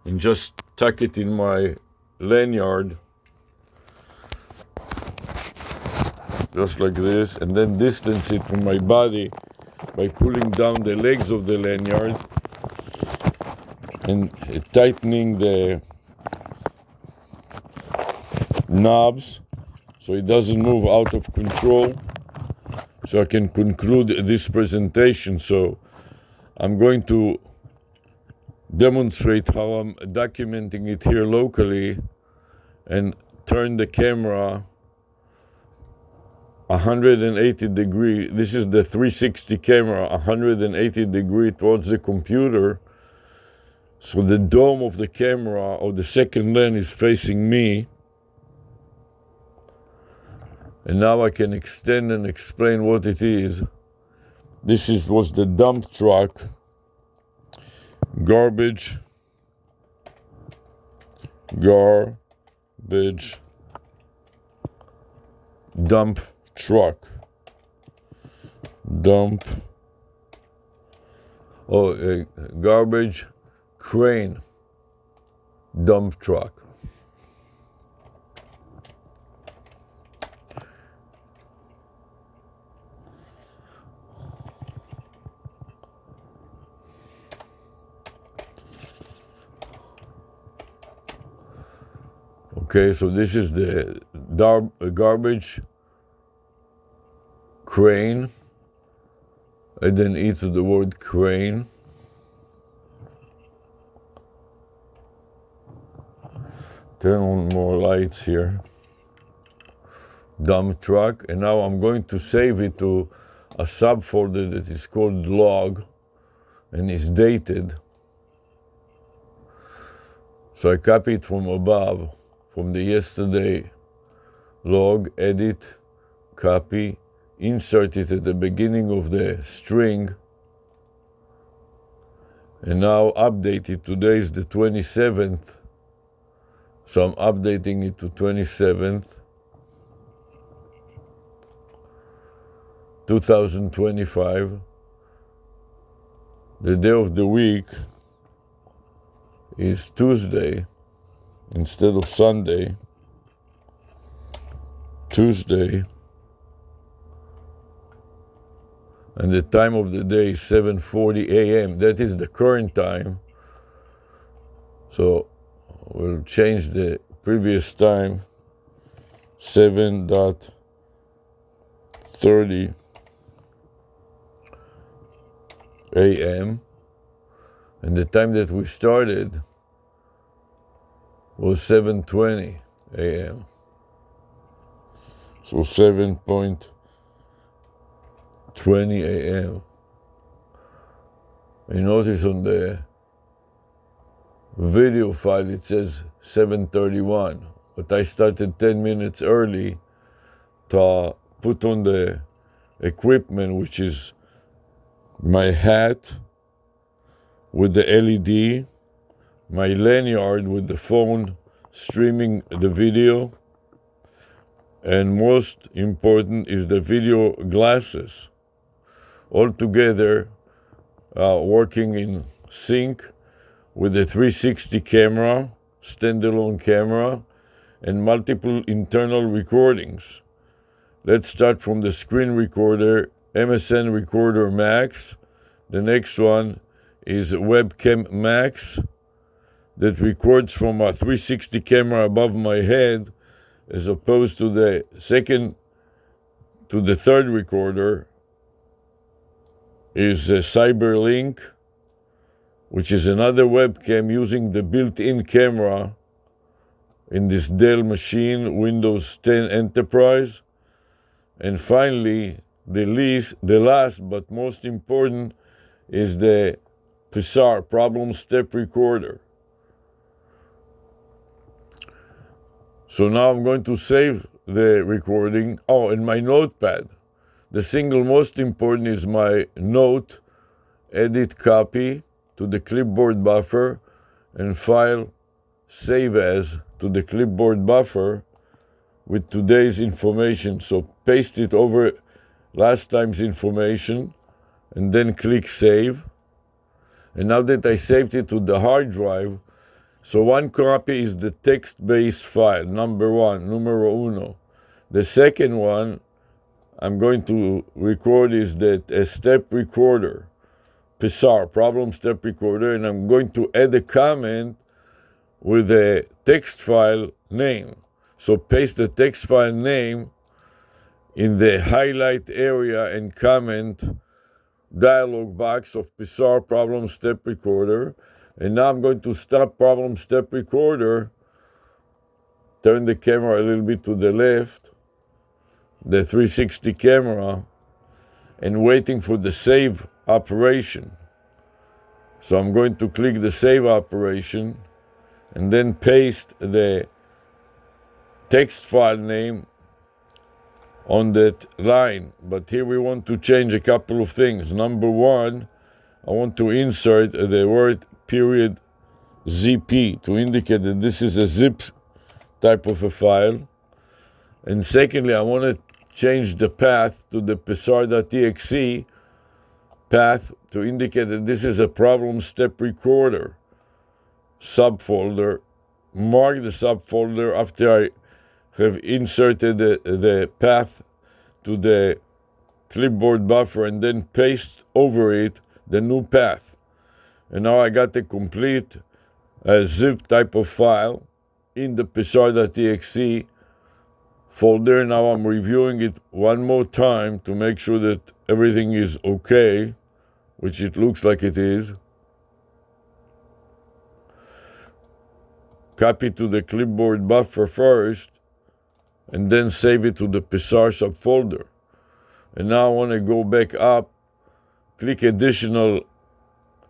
and just tuck it in my lanyard, just like this, and then distance it from my body by pulling down the legs of the lanyard and tightening the knobs so it doesn't move out of control, so I can conclude this presentation. So I'm going to demonstrate how I'm documenting it here locally and turn the camera 180 degree. This is the 360 camera, 180 degree towards the computer. So the dome of the camera or the second lens is facing me. And now I can extend and explain what it is. Was the dump truck, garbage dump truck, garbage crane dump truck. Okay, so this is the garbage crane. I then E to the word crane. Turn on more lights here. Dump truck. And now I'm going to save it to a subfolder that is called log and is dated. So I copy it from above, from the yesterday log, edit, copy, insert it at the beginning of the string, and now update it. Today is the 27th, so I'm updating it to 27th, 2025. The day of the week is Tuesday instead of Sunday. Tuesday. And the time of the day is 7:40 a.m. That is the current time. So we'll change the previous time, 7:30 a.m. And the time that we started was 7:20 a.m. So 7:20 a.m. You notice on the video file it says 7:31, but I started 10 minutes early to put on the equipment, which is my hat with the LED, my lanyard with the phone streaming the video, and most important is the video glasses. All together, working in sync with the 360 camera, standalone camera, and multiple internal recordings. Let's start from the screen recorder, MSN Recorder Max. The next one is Webcam Max that records from a 360 camera above my head, as opposed to the third recorder is a CyberLink, which is another webcam using the built-in camera in this Dell machine, Windows 10 Enterprise. And finally, the last but most important is the PSAR, Problem Step Recorder. So now I'm going to save the recording. Oh, and my notepad. The single most important is my note, edit, copy to the clipboard buffer, and file, save as to the clipboard buffer with today's information. So paste it over last time's information and then click save. And now that I saved it to the hard drive, So one copy is the text-based file, number one, numero uno. The second one I'm going to record is that a step recorder, PSAR, problem step recorder, and I'm going to add a comment with a text file name. So paste the text file name in the highlight area and comment dialog box of PSAR problem step recorder. And now I'm going to stop problem step recorder, turn the camera a little bit to the left, the 360 camera, and waiting for the save operation. So I'm going to click the save operation and then paste the text file name on that line. But here we want to change a couple of things. Number one, I want to insert the word period ZP to indicate that this is a zip type of a file. And secondly, I want to change the path to the psar.exe path to indicate that this is a problem step recorder subfolder. Mark the subfolder after I have inserted the path to the clipboard buffer and then paste over it the new path. And now I got the complete zip type of file in the psar.exe folder. Now I'm reviewing it one more time to make sure that everything is okay, which it looks like it is. Copy to the clipboard buffer first, and then save it to the PSAR subfolder. And now I want to go back up, click additional,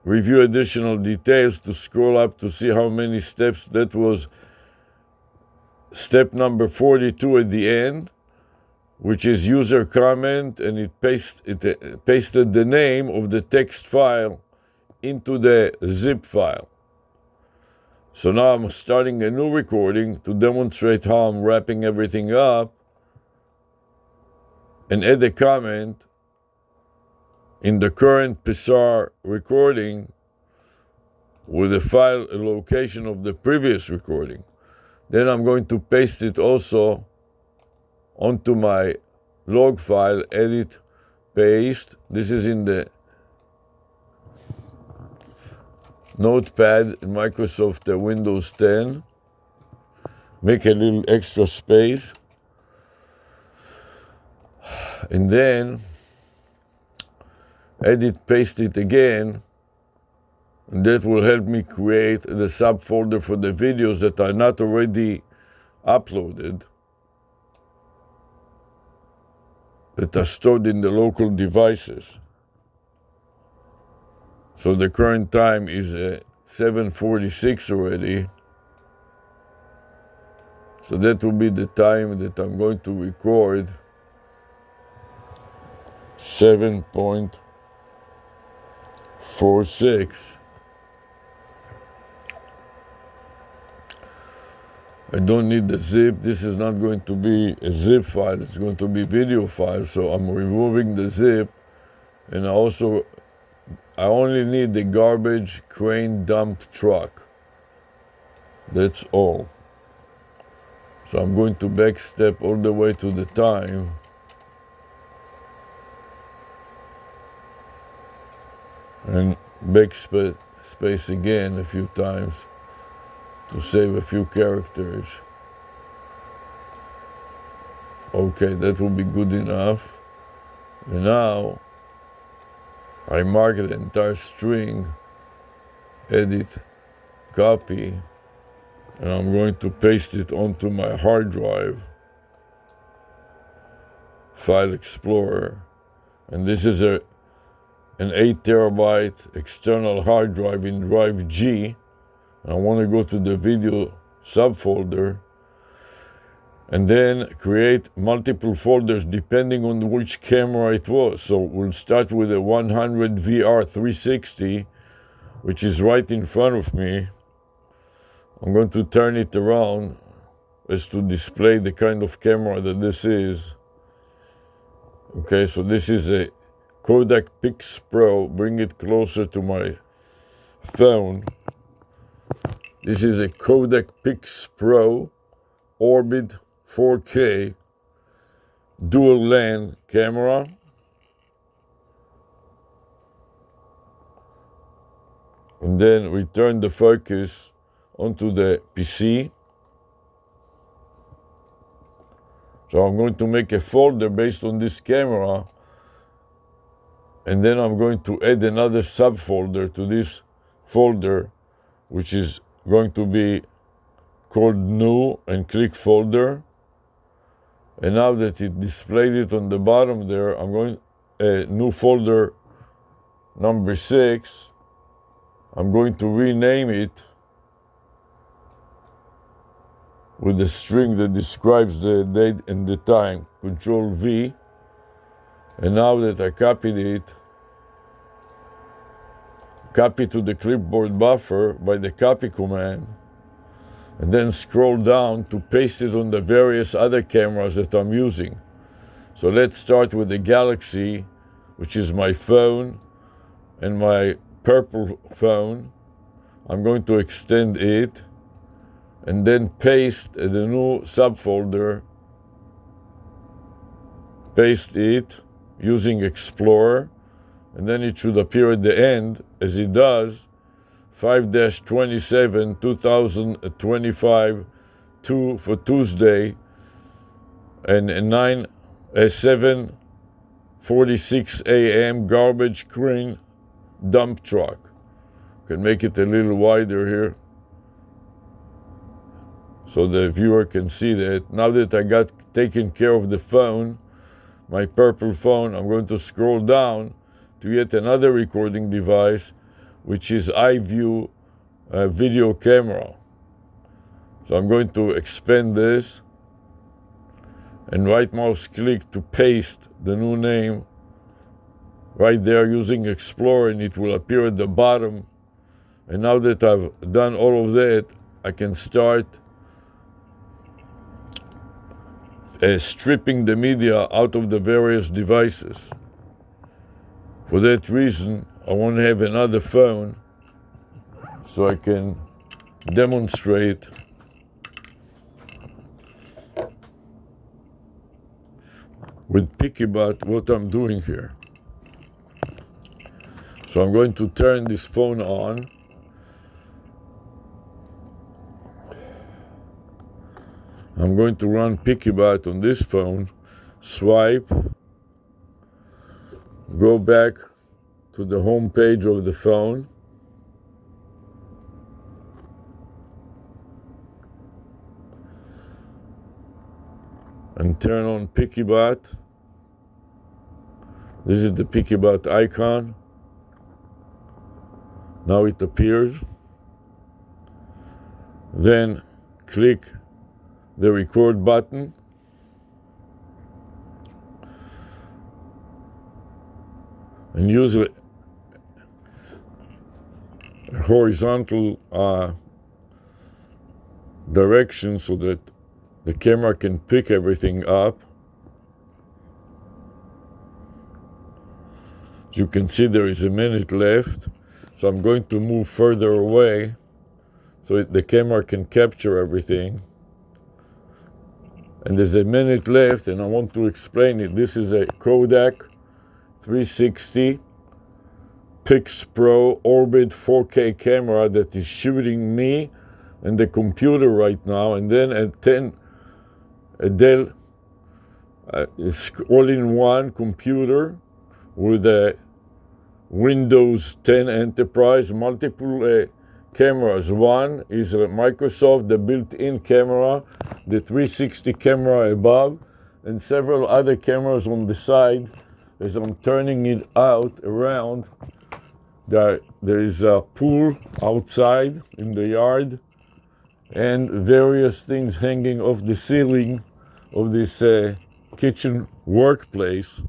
review additional details to scroll up to see how many steps. That was step number 42 at the end, which is user comment, and it pasted the name of the text file into the zip file. So now I'm starting a new recording to demonstrate how I'm wrapping everything up, and add a comment in the current PSAR recording with the file location of the previous recording. Then I'm going to paste it also onto my log file, edit, paste. This is in the Notepad in Microsoft Windows 10. Make a little extra space. And then edit, paste it again. And that will help me create the subfolder for the videos that are not already uploaded, that are stored in the local devices. So the current time is 7:46 already. So that will be the time that I'm going to record 7.46. I don't need the zip. This is not going to be a zip file. It's going to be video file. So I'm removing the zip. And I only need the garbage crane dump truck. That's all. So I'm going to backstep all the way to the time. And backspace again a few times to save a few characters. Okay, that will be good enough. And now I mark the entire string, edit, copy, and I'm going to paste it onto my hard drive, File Explorer. And this is an 8 terabyte external hard drive in drive G. I want to go to the video subfolder and then create multiple folders depending on which camera it was. So we'll start with a 100 VR 360, which is right in front of me. I'm going to turn it around as to display the kind of camera that this is. Okay, so this is a Kodak Pix Pro. Bring it closer to my phone. This is a Kodak Pix Pro Orbit 4K dual lens camera. And then we turn the focus onto the PC. So I'm going to make a folder based on this camera, and then I'm going to add another subfolder to this folder, which is going to be called New, and click Folder. And now that it displayed it on the bottom there, I'm going new folder number 6. I'm going to rename it with the string that describes the date and the time, Control V. And now that I copied it, copy to the clipboard buffer by the copy command, and then scroll down to paste it on the various other cameras that I'm using. So let's start with the Galaxy, which is my phone and my purple phone. I'm going to extend it and then paste the new subfolder, paste it using Explorer, and then it should appear at the end, as it does, 5-27 2025 2 for Tuesday, and 7:46 a.m. garbage crane dump truck. Can make it a little wider here so the viewer can see that. Now that I got taken care of the phone, my purple phone, I'm going to scroll down to yet another recording device, which is iView video camera. So I'm going to expand this and right mouse click to paste the new name right there using Explorer, and it will appear at the bottom. And now that I've done all of that, I can start stripping the media out of the various devices. For that reason, I want to have another phone so I can demonstrate with PickyBot what I'm doing here. So I'm going to turn this phone on. I'm going to run PickyBot on this phone, swipe, go back to the home page of the phone, and turn on PickyBot. This is the PickyBot icon. Now it appears. Then click the record button. And use a horizontal direction so that the camera can pick everything up. As you can see, there is a minute left. So I'm going to move further away so the camera can capture everything. And there's a minute left, and I want to explain it. This is a Kodak 360 Pix Pro Orbit 4K camera that is shooting me and the computer right now, and then a Dell all-in-one computer with a Windows 10 Enterprise, multiple cameras. One is a Microsoft, the built-in camera, the 360 camera above, and several other cameras on the side. As I'm turning it out around, there is a pool outside in the yard and various things hanging off the ceiling of this kitchen workplace.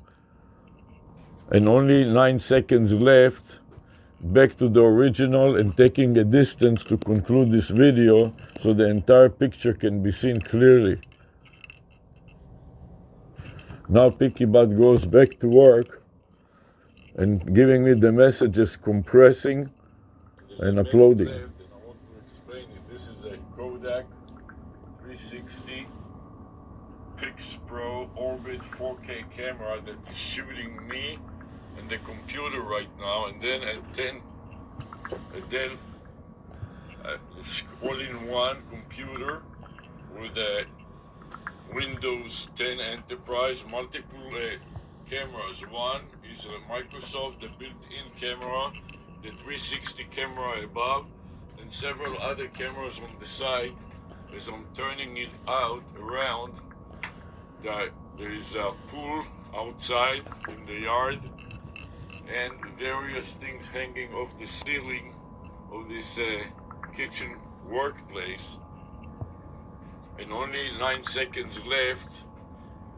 And only 9 seconds left. Back to the original and taking a distance to conclude this video so the entire picture can be seen clearly. Now PickyBot goes back to work and giving me the messages, compressing and uploading. This is a Kodak 360 Pix Pro Orbit 4K camera that is shooting me and the computer right now, and then a Dell all-in-one computer with a Windows 10 Enterprise, multiple cameras. One is a Microsoft, the built-in camera, the 360 camera above, and several other cameras on the side. As I'm turning it around, there is a pool outside in the yard and various things hanging off the ceiling of this kitchen workplace. And only 9 seconds left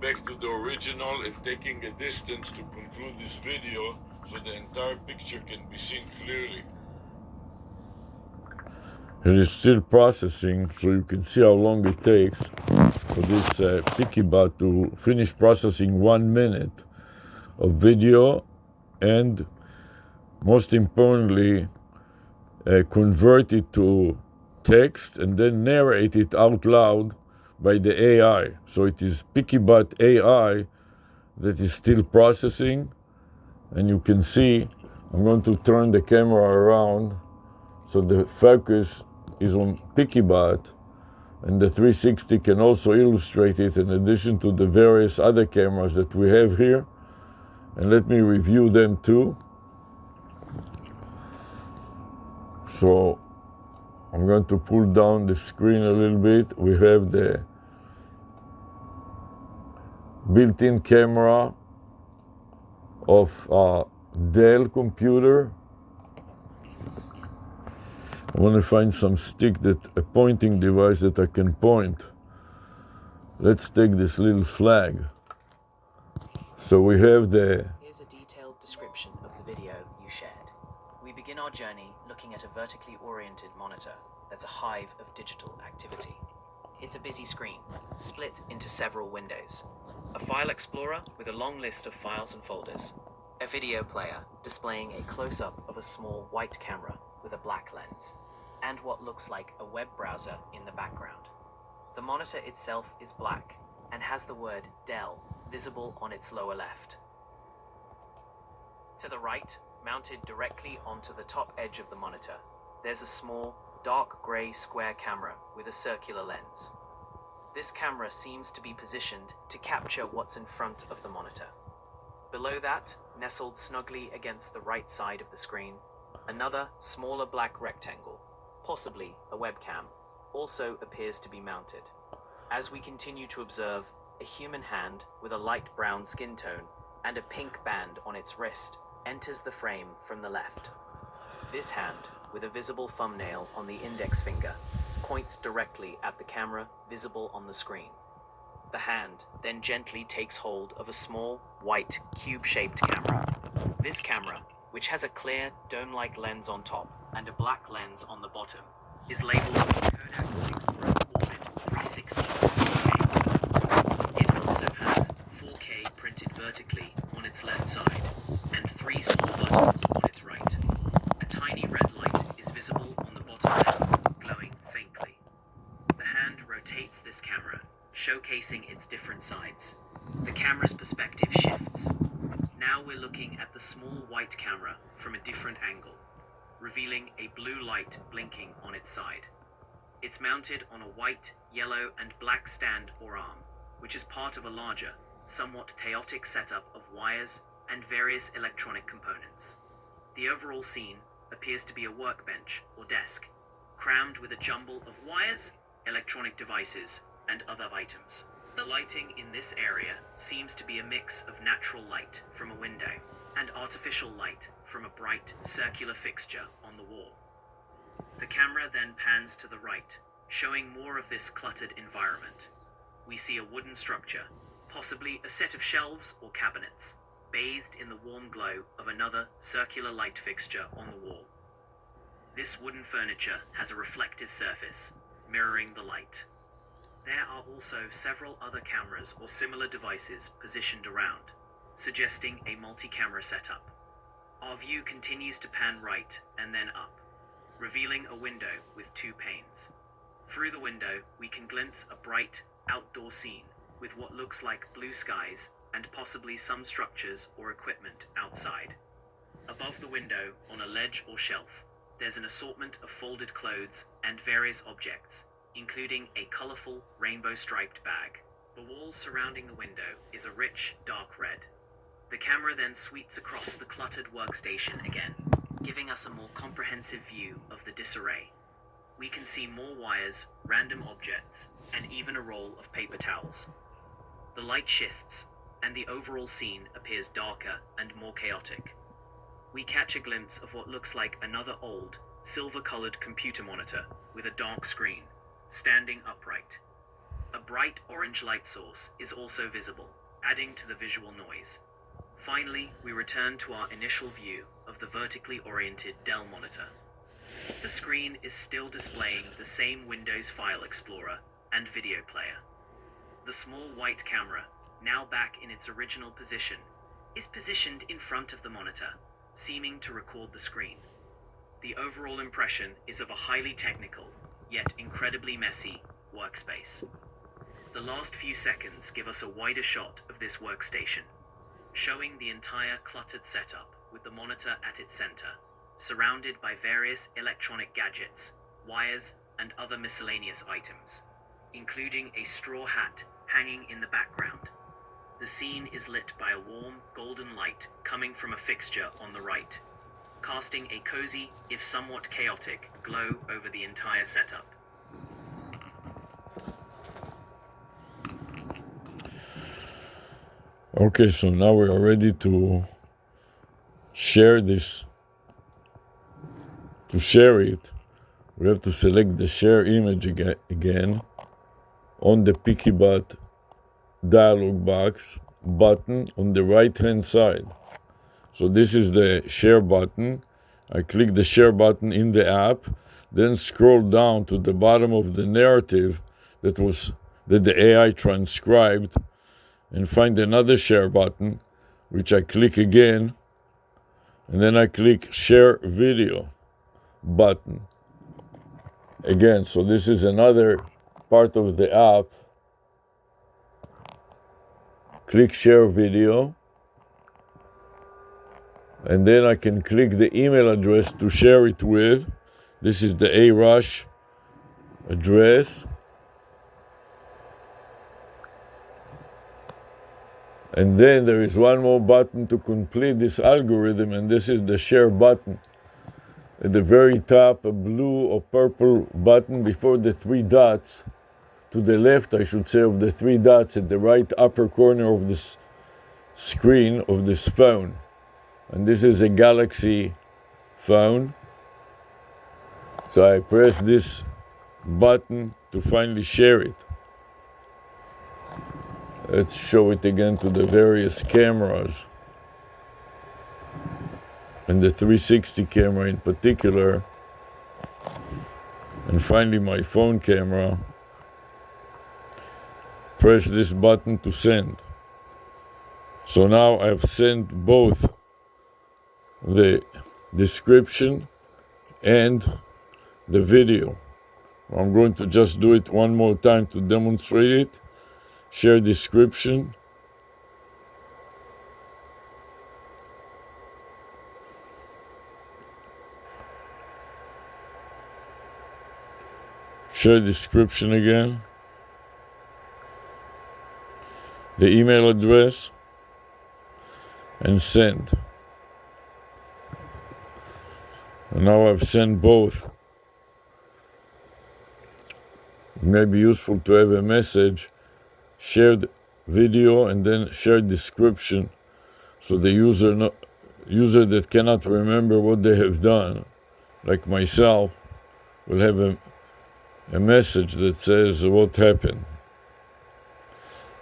back to the original, and taking a distance to conclude this video so the entire picture can be seen clearly. It is still processing, so you can see how long it takes for this PickyBot to finish processing 1 minute of video, and most importantly, convert it to text and then narrate it out loud by the AI. So it is PickyBot AI that is still processing, and you can see I'm going to turn the camera around so the focus is on PickyBot, and the 360 can also illustrate it in addition to the various other cameras that we have here. And let me review them too. So I'm going to pull down the screen a little bit. We have the built-in camera of a Dell computer. I want to find some a pointing device that I can point. Let's take this little flag. So we have Here's a detailed description of the video you shared. We begin our journey looking at a vertically oriented monitor that's a hive of digital activity. It's a busy screen, split into several windows. A file explorer with a long list of files and folders. A video player displaying a close-up of a small white camera with a black lens, and what looks like a web browser in the background. The monitor itself is black and has the word Dell visible on its lower left. To the right, mounted directly onto the top edge of the monitor, there's a small, dark grey square camera with a circular lens. This camera seems to be positioned to capture what's in front of the monitor. Below that, nestled snugly against the right side of the screen, another smaller black rectangle, possibly a webcam, also appears to be mounted. As we continue to observe, a human hand with a light brown skin tone and a pink band on its wrist enters the frame from the left. This hand, with a visible thumbnail on the index finger, points directly at the camera visible on the screen. The hand then gently takes hold of a small, white, cube-shaped camera. This camera, which has a clear, dome-like lens on top and a black lens on the bottom, is labeled Kodak Pix Pro Orbit 360 4K. It also has 4K printed vertically on its left side and 3 small buttons on its right. A tiny red light is visible on the bottom lens, glowing faintly. The hand rotates this camera, showcasing its different sides. The camera's perspective shifts. Now we're looking at the small white camera from a different angle, revealing a blue light blinking on its side. It's mounted on a white, yellow, and black stand or arm, which is part of a larger, somewhat chaotic setup of wires and various electronic components. The overall scene appears to be a workbench or desk, crammed with a jumble of wires, electronic devices, and other items. The lighting in this area seems to be a mix of natural light from a window and artificial light from a bright, circular fixture on the wall. The camera then pans to the right, showing more of this cluttered environment. We see a wooden structure, possibly a set of shelves or cabinets, bathed in the warm glow of another circular light fixture on the wall. This wooden furniture has a reflective surface, mirroring the light. There are also several other cameras or similar devices positioned around, suggesting a multi-camera setup. Our view continues to pan right and then up, revealing a window with 2 panes. Through the window, we can glimpse a bright, outdoor scene with what looks like blue skies and possibly some structures or equipment outside. Above the window, on a ledge or shelf, there's an assortment of folded clothes and various objects, including a colorful, rainbow-striped bag. The walls surrounding the window is a rich, dark red. The camera then sweeps across the cluttered workstation again, giving us a more comprehensive view of the disarray. We can see more wires, random objects, and even a roll of paper towels. The light shifts, and the overall scene appears darker and more chaotic. We catch a glimpse of what looks like another old, silver-colored computer monitor with a dark screen, standing upright. A bright orange light source is also visible, adding to the visual noise. Finally, we return to our initial view of the vertically oriented Dell monitor. The screen is still displaying the same Windows File Explorer and video player. The small white camera, now back in its original position, is positioned in front of the monitor, seeming to record the screen. The overall impression is of a highly technical, yet incredibly messy, workspace. The last few seconds give us a wider shot of this workstation, showing the entire cluttered setup with the monitor at its center, surrounded by various electronic gadgets, wires, and other miscellaneous items, including a straw hat hanging in the background. The scene is lit by a warm, golden light coming from a fixture on the right, casting a cozy, if somewhat chaotic, glow over the entire setup. Okay, so now we are ready to share this. To share it, we have to select the share image again on the PickyBot dialog box button on the right hand side. So this is the share button. I click the share button in the app, then scroll down to the bottom of the narrative that the AI transcribed, and find another share button, which I click again, and then I click share video button again. So this is another part of the app. Click share video, and then I can click the email address to share it with. This is the ARush address. And then there is one more button to complete this algorithm, and this is the share button. At the very top, a blue or purple button before the three dots. To the left, I should say, of the three dots at the right upper corner of this screen of this phone. And this is a Galaxy phone. So I press this button to finally share it. Let's show it again to the various cameras, and the 360 camera in particular, and finally my phone camera. Press this button to send. So now I've sent both the description and the video. I'm going to just do it one more time to demonstrate it. Share description. Share description again. The email address, and send. And now I've sent both. It may be useful to have a message, shared video and then shared description, so the user that cannot remember what they have done, like myself, will have a message that says what happened.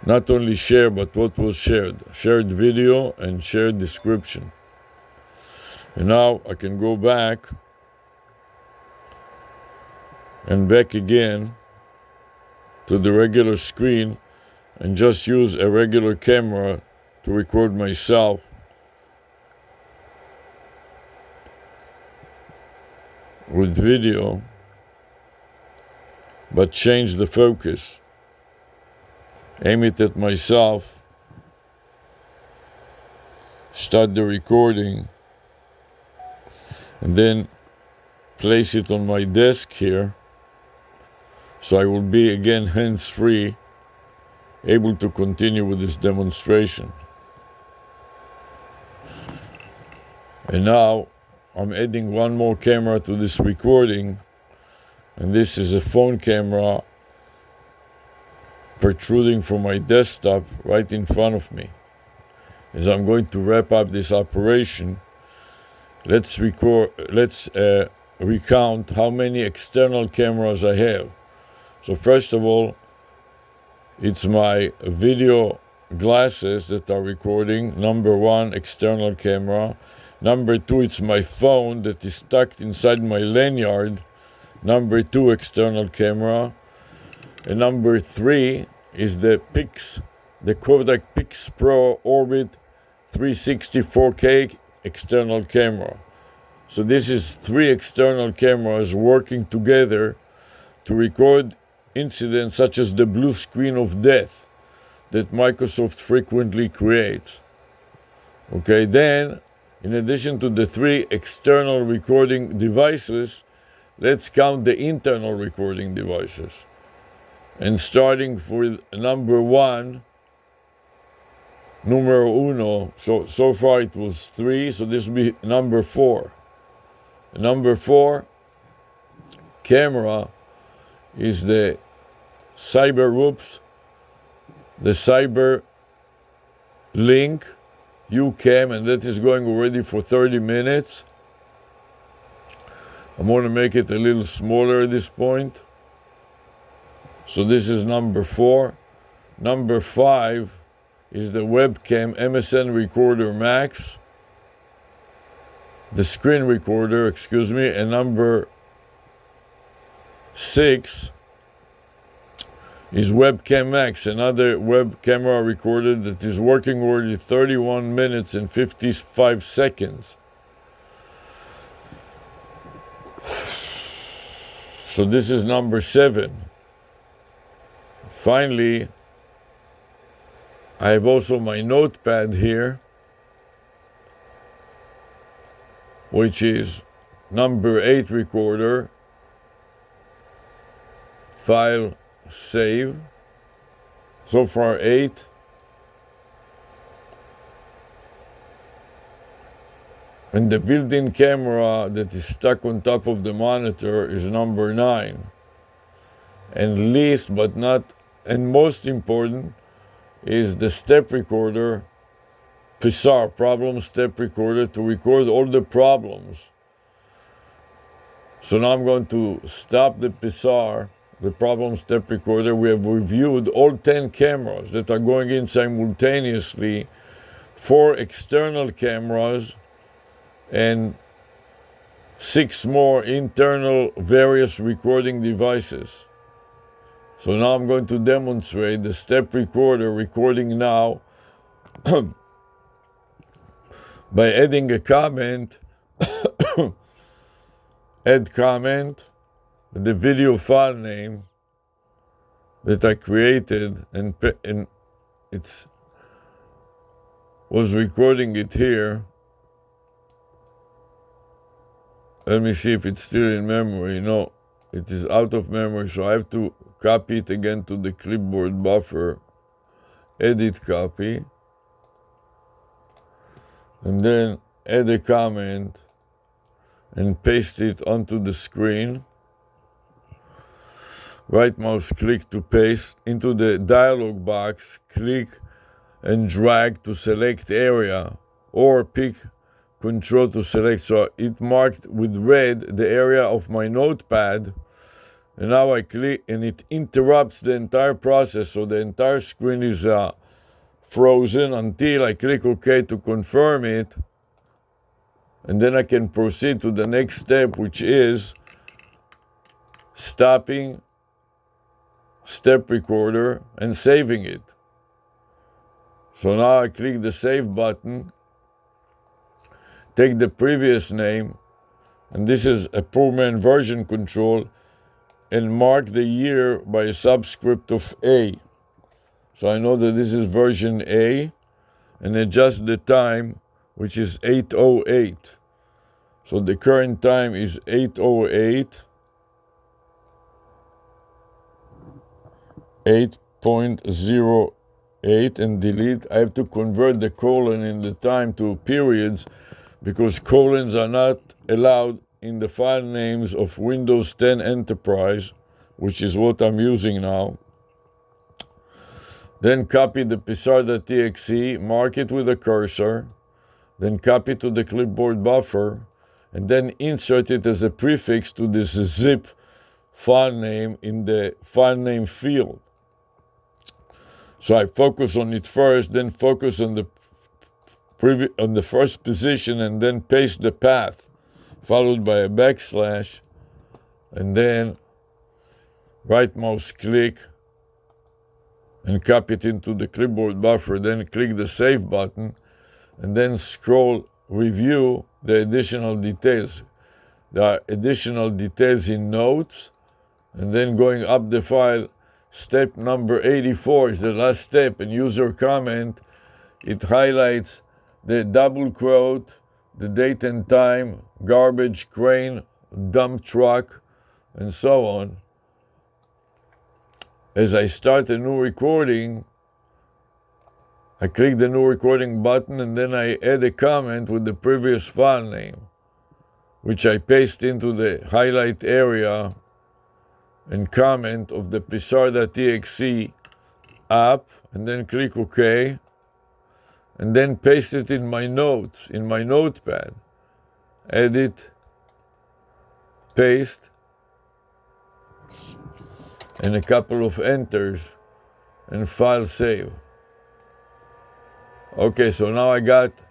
Not only share, but what was shared. Shared video and shared description. And now I can go back and back again to the regular screen and just use a regular camera to record myself with video. but change the focus. Aim it at myself. Start the recording. And then place it on my desk here. So I will be again hands-free, able to continue with this demonstration. And now I'm adding one more camera to this recording, and this is a phone camera protruding from my desktop right in front of me. As I'm going to wrap up this operation, let's recount how many external cameras I have. So first of all, it's my video glasses that are recording. Number one, external camera. Number two, it's my phone that is tucked inside my lanyard. Number two, external camera. And number three is the Kodak Pix Pro Orbit 360 4K external camera. So this is three external cameras working together to record incidents such as the blue screen of death that Microsoft frequently creates. Okay, then, in addition to the three external recording devices, let's count the internal recording devices. And starting with number one, numero uno, so far it was three, so this will be number four. Number four camera is the the Cyber Link UCam, and that is going already for 30 minutes. I'm going to make it a little smaller at this point. So this is number four. Number five is the webcam MSN Recorder Max, the screen recorder, excuse me, and number six is Webcam Max, another web camera recorder that is working already 31 minutes and 55 seconds. So this is number seven. Finally, I have also my notepad here, which is number 8 recorder, file save, so far 8. And the built-in camera that is stuck on top of the monitor is number 9. And least but not, and most important, is the step recorder, PSAR, problem step recorder, to record all the problems. So now I'm going to stop the PSAR, the problem step recorder. We have reviewed all 10 cameras that are going in simultaneously, 4 external cameras, and 6 more internal various recording devices. So now I'm going to demonstrate the step recorder recording now by adding a comment, add comment, the video file name that I created, and it's was recording it here. Let me see if it's still in memory. No, it is out of memory, so I have to copy it again to the clipboard buffer, edit copy, and then add a comment and paste it onto the screen. Right mouse click to paste. Into the dialog box, click and drag to select area, or pick Control to select. So it marked with red the area of my notepad, and now I click and it interrupts the entire process, so the entire screen is frozen until I click OK to confirm it, and then I can proceed to the next step, which is stopping step recorder and saving it. So now I click the save button, take the previous name, and this is a poor man version control, and mark the year by a subscript of A. So I know that this is version A, and adjust the time, which is 8:08. So the current time is 8:08, 8.08, and delete. I have to convert the colon in the time to periods because colons are not allowed in the file names of Windows 10 Enterprise, which is what I'm using now. Then copy the psr.txt, mark it with a cursor, then copy to the clipboard buffer, and then insert it as a prefix to this zip file name in the file name field. So I focus on it first, then focus on the first position, and then paste the path, followed by a backslash, and then right mouse click and copy it into the clipboard buffer, then click the save button, and then scroll review the additional details. There are additional details in notes, and then going up the file, step number 84 is the last step, and user comment, it highlights the double quote, the date and time, garbage crane, dump truck, and so on. As I start a new recording, I click the new recording button, and then I add a comment with the previous file name, which I paste into the highlight area and comment of the psr.txt app, and then click OK, and then paste it in my notes, in my notepad. Edit, paste, and a couple of enters, and file save. Okay, so now I got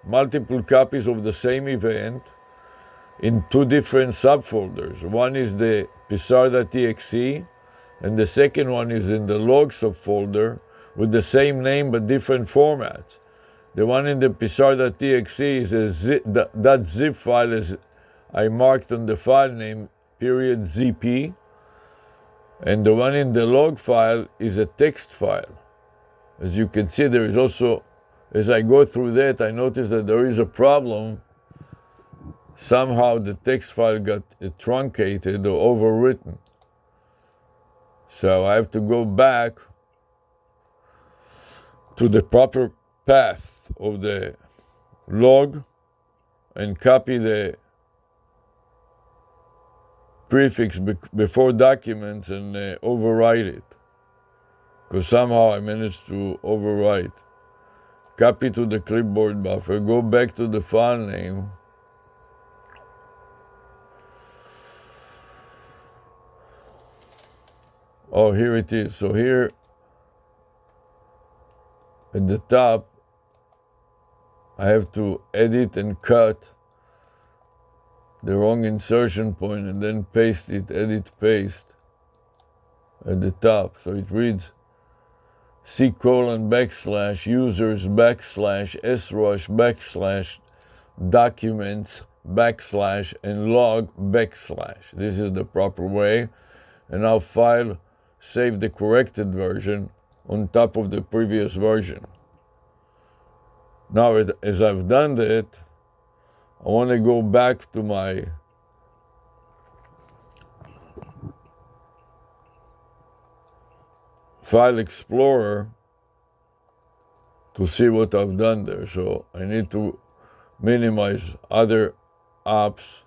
multiple copies of the same event in two different subfolders. One is the psr.txt, and the second one is in the log subfolder with the same name but different formats. The one in the psr.txt is a .zip file as I marked on the file name .zp, and the one in the log file is a text file. As you can see, there is also, as I go through that, I notice that there is a problem. Somehow the text file got truncated or overwritten. So I have to go back to the proper path of the log and copy the prefix before documents and overwrite it. Because somehow I managed to overwrite. Copy to the clipboard buffer, go back to the file name, oh, here it is. So here at the top, I have to edit and cut the wrong insertion point and then paste it, edit, paste at the top. So it reads C:\\users /ARush /documents and log /. This is the proper way. And now file, save the corrected version on top of the previous version. Now, as I've done that, I want to go back to my File Explorer to see what I've done there. So I need to minimize other apps.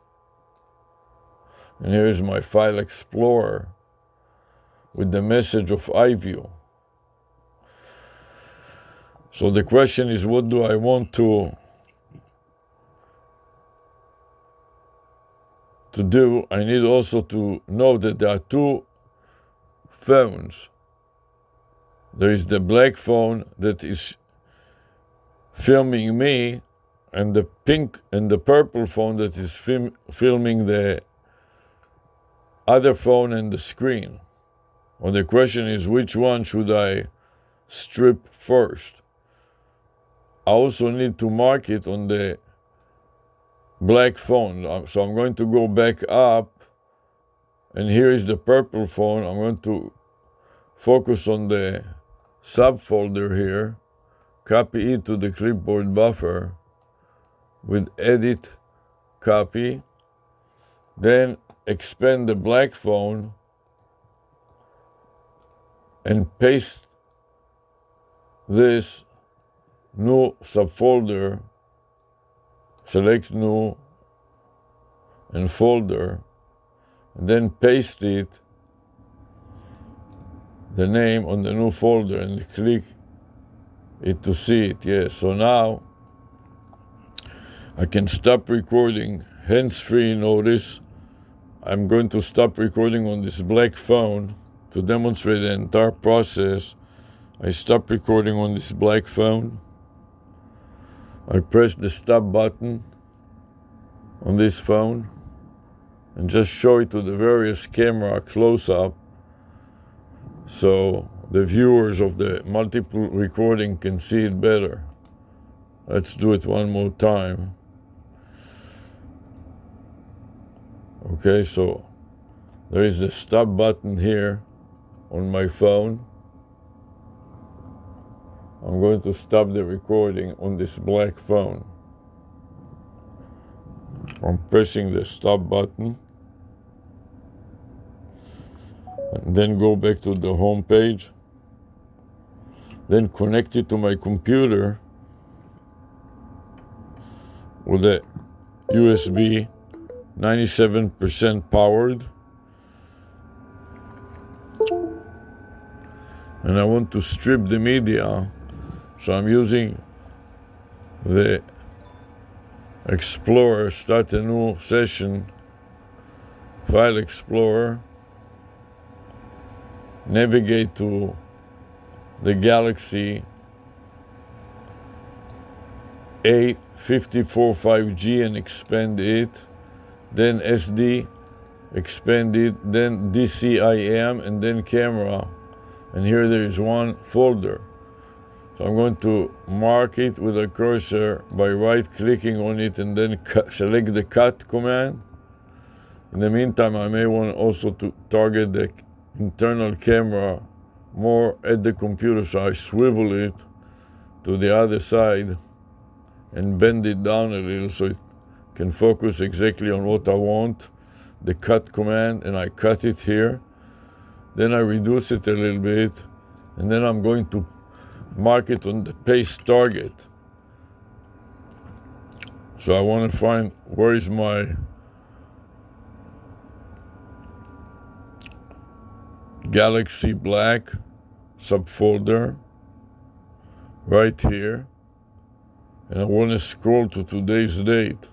And here's my File Explorer with the message of iView. So the question is, what do I want to do? I need also to know that there are two phones. There is the black phone that is filming me, and the pink and the purple phone that is filming the other phone and the screen. Well, the question is, which one should I strip first? I also need to mark it on the black phone. So I'm going to go back up And here is the purple phone. I'm going to focus on the subfolder here, copy it to the clipboard buffer with edit, copy, then expand the black phone and paste this new subfolder, select new and folder, and then paste it, the name on the new folder, and click it to see it. Yes, so now I can stop recording, hands-free. Notice I'm going to stop recording on this black phone to demonstrate the entire process. I stop recording on this black phone. I press the stop button on this phone and just show it to the various camera close-up so the viewers of the multiple recording can see it better. Let's do it one more time. Okay, so there is the stop button here on my phone. I'm going to stop the recording on this black phone. I'm pressing the stop button and then go back to the home page, then connect it to my computer with a USB 97% powered, and I want to strip the media, so I'm using the Explorer, start a new session, File Explorer, navigate to the Galaxy A54 5G and expand it, then SD, expand it, then DCIM, and then camera. And here there is one folder. So I'm going to mark it with a cursor by right-clicking on it and then select the cut command. In the meantime, I may want also to target the internal camera more at the computer, so I swivel it to the other side and bend it down a little so it can focus exactly on what I want, the cut command, and I cut it here. Then I reduce it a little bit, and then I'm going to mark it on the paste target. So I want to find where is my Galaxy Black subfolder, right here, and I want to scroll to today's date.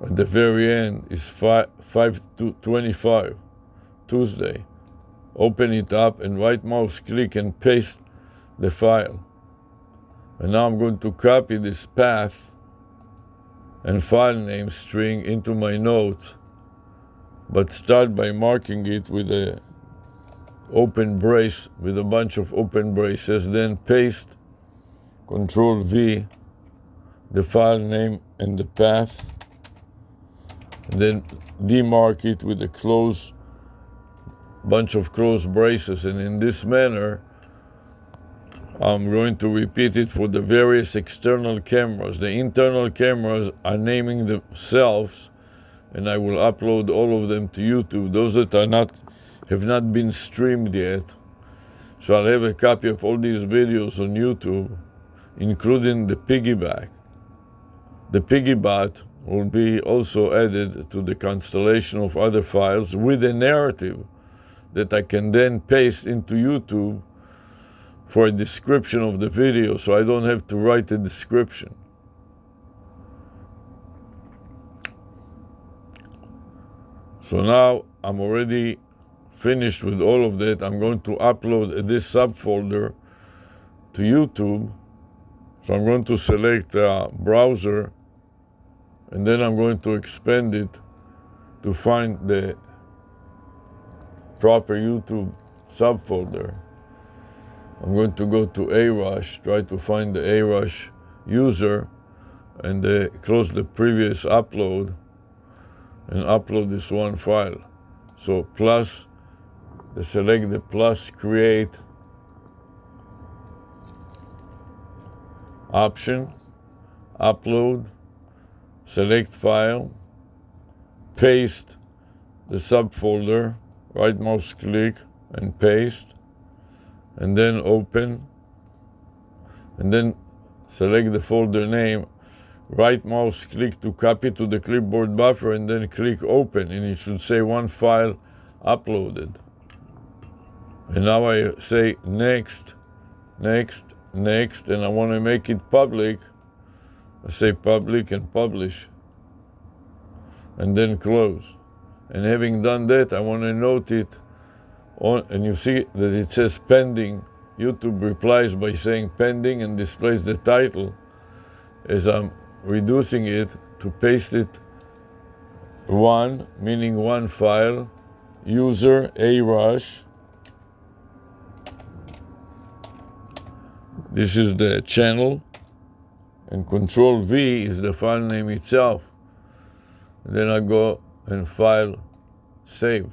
At the very end is 5/25, Tuesday. Open it up and right mouse click and paste the file. And now I'm going to copy this path and file name string into my notes, but start by marking it with a open brace, with a bunch of open braces, then paste, Control V, the file name and the path, and then demark it with a bunch of closed braces. And in this manner, I'm going to repeat it for the various external cameras. The internal cameras are naming themselves, and I will upload all of them to YouTube. Those that have not been streamed yet. So I'll have a copy of all these videos on YouTube, including the piggyback. The piggybot will be also added to the constellation of other files with a narrative that I can then paste into YouTube for a description of the video, so I don't have to write a description. So now I'm already finished with all of that. I'm going to upload this subfolder to YouTube. So I'm going to select browser, and then I'm going to expand it to find the proper YouTube subfolder. I'm going to go to ARush, try to find the ARush user, and close the previous upload. and upload this one file. So plus, select the plus create option, upload, select file, paste the subfolder, right mouse click and paste, and then open, and then select the folder name, right mouse click to copy to the clipboard buffer, and then click open, and it should say one file uploaded. And now I say next, next, next, and I want to make it public. I say public and publish, and then close. And having done that, I want to note it on, and you see that it says pending. YouTube replies by saying pending and displays the title as I'm reducing it to paste it one, meaning one file, user ARush. This is the channel, and Control V is the file name itself. And then I go and file save.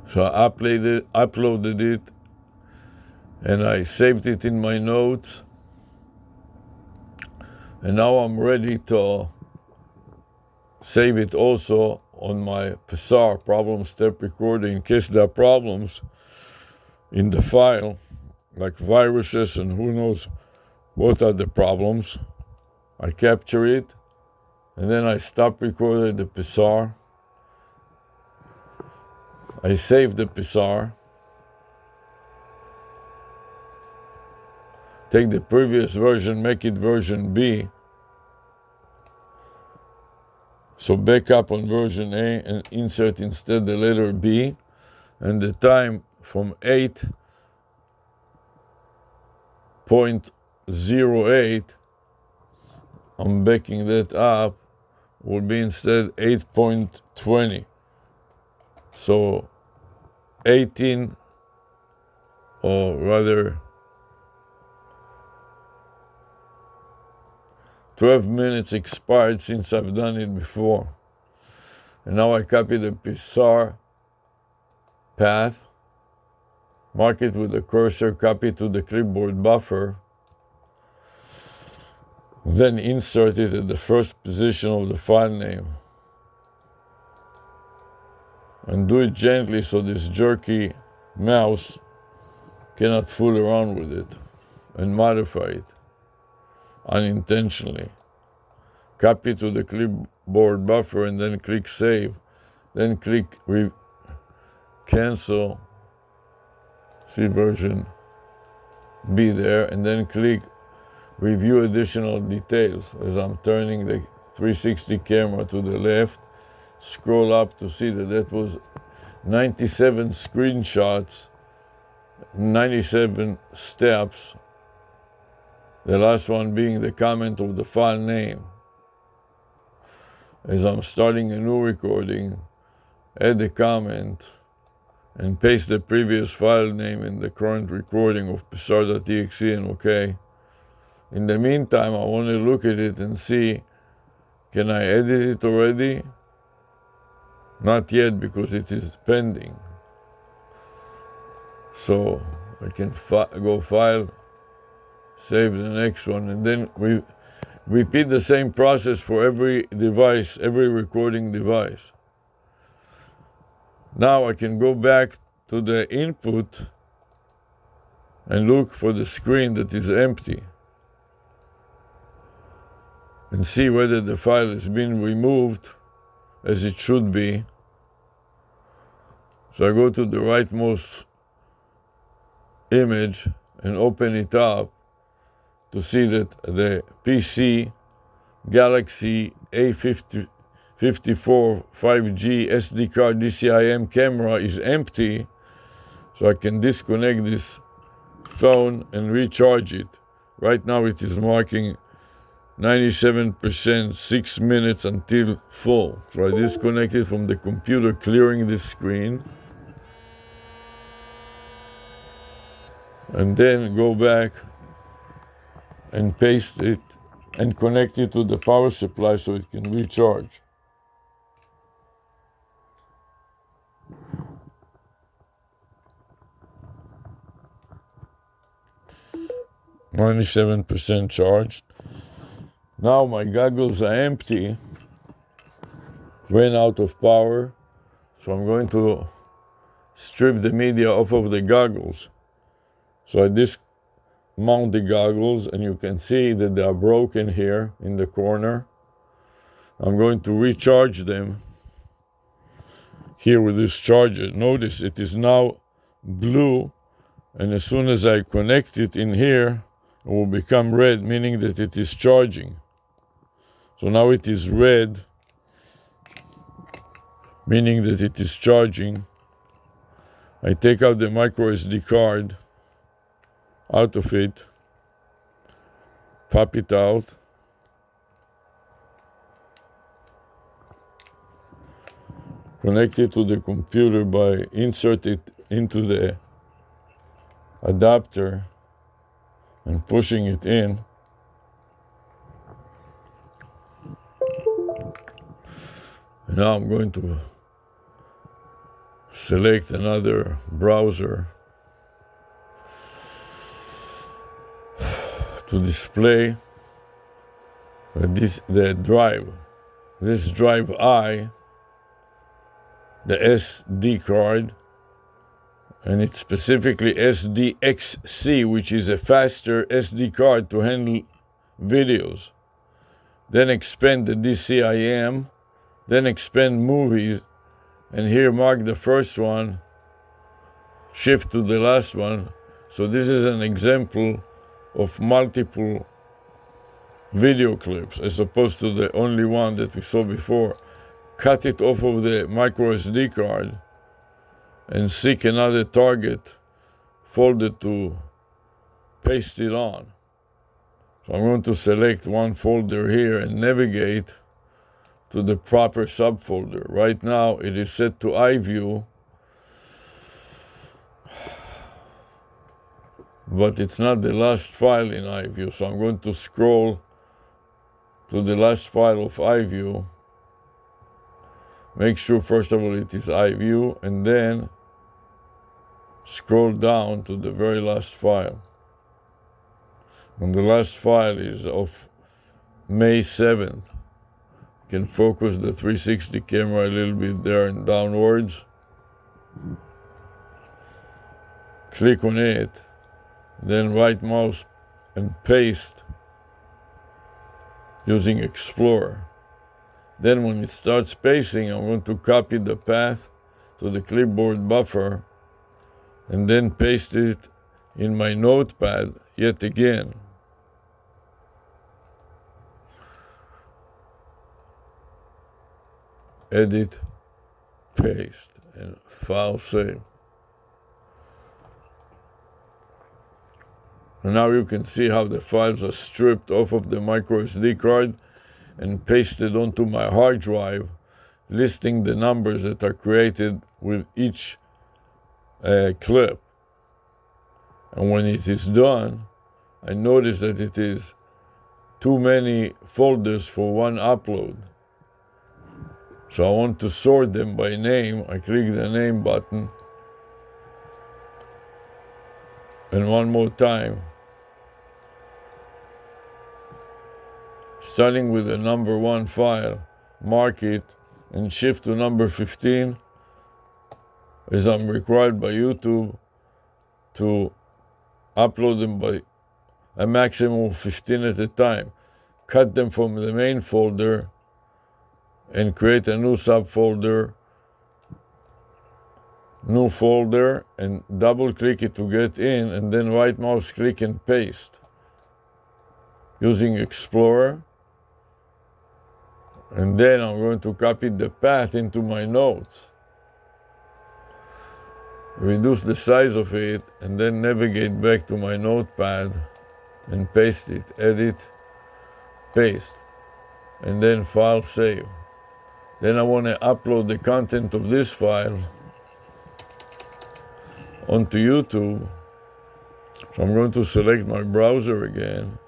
So I uploaded it, and I saved it in my notes. And now I'm ready to save it also on my PSAR, problem step recorder, in case there are problems in the file, like viruses and who knows what are the problems. I capture it, and then I stop recording the PSAR. I save the PSAR, take the previous version, make it version B. So back up on version A and insert instead the letter B, and the time from 8.08, I'm backing that up, will be instead 8.20. So 18, or rather 12 minutes expired since I've done it before. And now I copy the PSAR path, mark it with the cursor, copy to the clipboard buffer, then insert it at the first position of the file name. And do it gently so this jerky mouse cannot fool around with it and modify it unintentionally. Copy to the clipboard buffer and then click save. Then click cancel, see version B there, and then click review additional details as I'm turning the 360 camera to the left. Scroll up to see that was 97 screenshots, 97 steps, the last one being the comment of the file name. As I'm starting a new recording, add the comment and paste the previous file name in the current recording of psar.exe and OK. In the meantime, I want to look at it and see, can I edit it already? Not yet, because it is pending. So I can go file, save the next one, and then we repeat the same process for every device, every recording device. Now I can go back to the input and look for the screen that is empty and see whether the file has been removed as it should be. So I go to the rightmost image and open it up to see that the PC Galaxy A54 5G SD card DCIM camera is empty, so I can disconnect this phone and recharge it. Right now it is marking 97%, 6 minutes until full. So I disconnect it from the computer, clearing the screen, and then go back and paste it and connect it to the power supply so it can recharge. 97% charged. Now my goggles are empty, ran out of power, so I'm going to strip the media off of the goggles. So I dismount the goggles, and you can see that they are broken here in the corner. I'm going to recharge them here with this charger. Notice it is now blue, and as soon as I connect it in here, it will become red, meaning that it is charging. So now it is red, meaning that it is charging. I take out the micro SD card out of it, pop it out, connect it to the computer by insert it into the adapter and pushing it in. And now I'm going to select another browser to display the drive. This drive I, the SD card, and it's specifically SDXC, which is a faster SD card to handle videos. Then expand the DCIM, then expand movies, and here mark the first one, shift to the last one. So this is an example of multiple video clips as opposed to the only one that we saw before. Cut it off of the micro SD card and seek another target folder to paste it on. So I'm going to select one folder here and navigate to the proper subfolder. Right now it is set to iView, but it's not the last file in iView. So I'm going to scroll to the last file of iView. Make sure first of all it is iView, and then scroll down to the very last file. And the last file is of May 7th. You can focus the 360 camera a little bit there and downwards. Click on it, then right mouse and paste using Explorer. Then when it starts pasting, I'm going to copy the path to the clipboard buffer and then paste it in my notepad yet again. Edit, paste, and file save. And now you can see how the files are stripped off of the micro SD card and pasted onto my hard drive, listing the numbers that are created with each clip. And when it is done, I notice that it is too many folders for one upload. So I want to sort them by name. I click the name button. And one more time. Starting with the number 1 file, mark it and shift to number 15, as I'm required by YouTube to upload them by a maximum of 15 at a time. Cut them from the main folder and create a new subfolder, new folder, and double click it to get in, and then right mouse click and paste using Explorer. And then I'm going to copy the path into my notes, reduce the size of it, and then navigate back to my notepad and paste it. Edit, paste, and then file save. Then I want to upload the content of this file onto YouTube. So I'm going to select my browser again,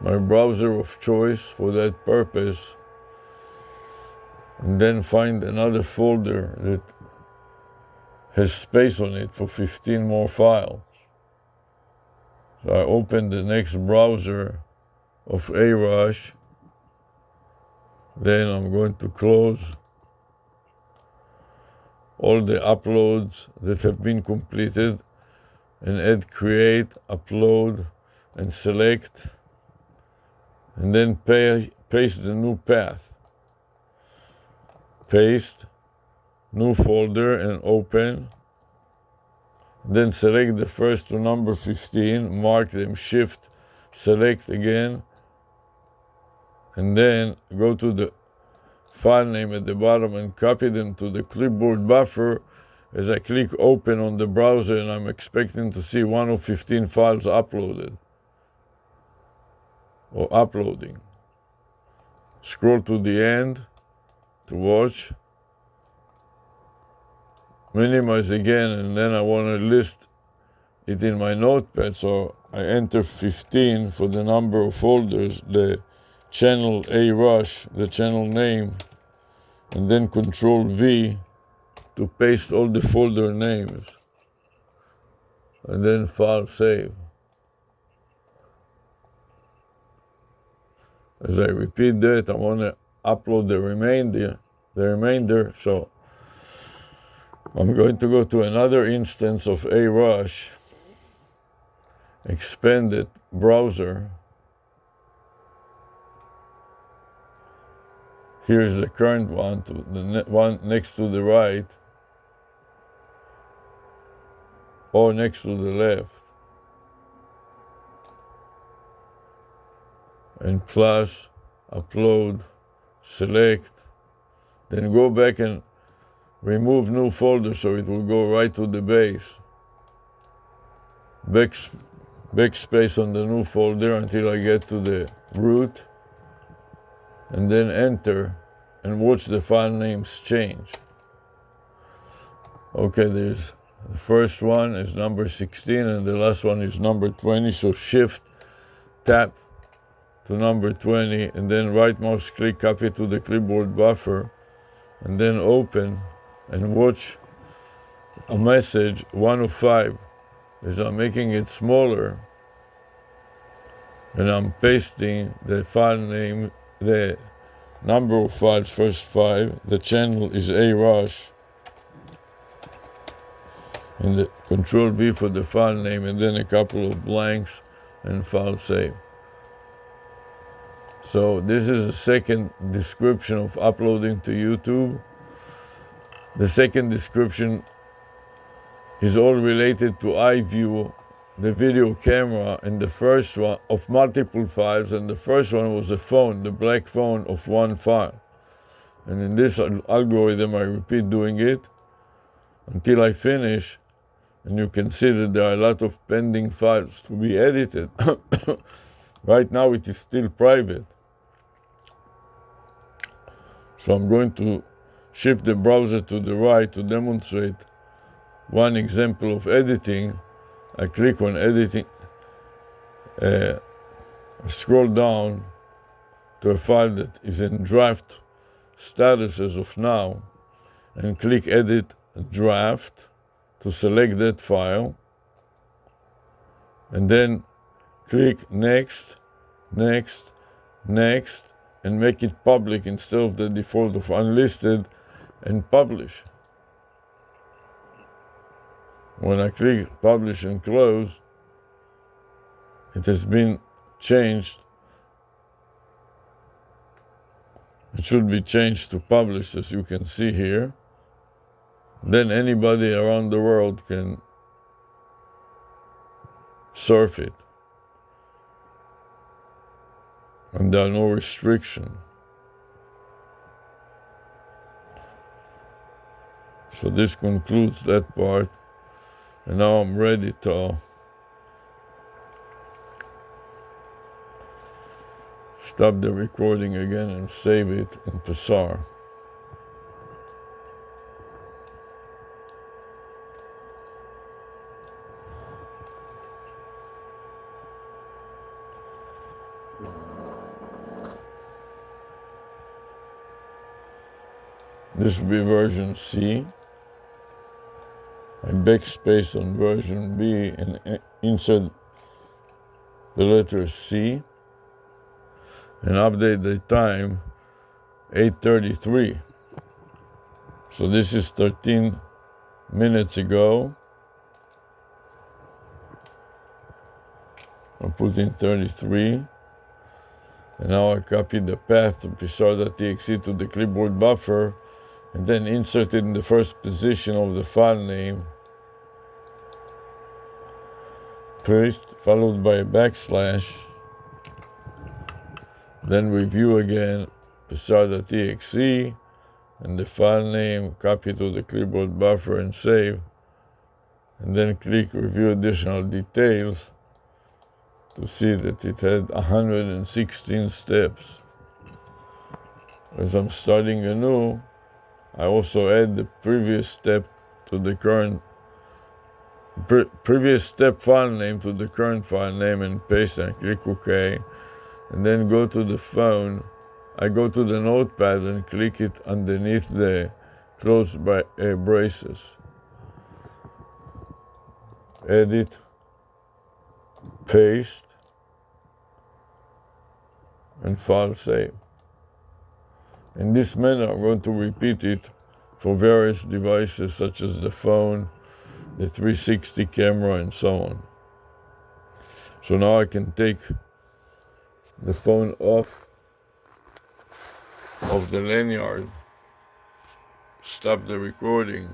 my browser of choice for that purpose, and then find another folder that has space on it for 15 more files. So I open the next browser of ARush. Then I'm going to close all the uploads that have been completed and add create, upload, and select, and then paste the new path. Paste, new folder, and open. Then select the first to number 15, mark them, shift, select again, and then go to the file name at the bottom and copy them to the clipboard buffer as I click open on the browser, and I'm expecting to see one of 15 files uploaded or uploading. Scroll to the end to watch. Minimize again, and then I want to list it in my notepad, so I enter 15 for the number of folders, the channel ARush, the channel name, and then Control V to paste all the folder names, and then file save. As I repeat that, I want to upload the remainder, so I'm going to go to another instance of ARush, expanded browser. Here's the current one, to the one next to the right, or next to the left. And plus, upload, select, then go back and remove new folder so it will go right to the base. Backspace on the new folder until I get to the root, and then enter and watch the file names change. Okay, there's the first one is number 16 and the last one is number 20, so shift, tap to number 20, and then right mouse click, copy to the clipboard buffer, and then open and watch a message 1 of 5 as I'm making it smaller, and I'm pasting the file name, the number of files, first 5, the channel is ARush, and the Control V for the file name, and then a couple of blanks, and file save. So this is the second description of uploading to YouTube. The second description is all related to iView, the video camera, and the first one of multiple files, and the first one was a phone, the black phone of one file. And in this algorithm, I repeat doing it until I finish, and you can see that there are a lot of pending files to be edited. Right now, it is still private. So I'm going to shift the browser to the right to demonstrate one example of editing. I click on editing, scroll down to a file that is in draft status as of now, and click edit draft to select that file, and then click next, next, next, and make it public instead of the default of unlisted, and publish. When I click publish and close, it has been changed. It should be changed to published, as you can see here. Then anybody around the world can surf it. And there are no restrictions. So this concludes that part. And now I'm ready to stop the recording again and save it in Psar. This will be version C. I backspace on version B and insert the letter C, and update the time 8:33. So this is 13 minutes ago. I'm putting 33. And now I copied the path of psr.txt to the clipboard buffer and then insert it in the first position of the file name. Paste, followed by a backslash. Then review again psr.txt and the file name, copy to the clipboard buffer and save. And then click review additional details to see that it had 116 steps. As I'm starting anew, I also add the previous step to the current previous step file name to the current file name and paste and click OK. And then go to the phone. I go to the notepad and click it underneath the close braces. Edit, paste, and file save. In this manner, I'm going to repeat it for various devices such as the phone, the 360 camera, and so on. So now I can take the phone off of the lanyard, stop the recording,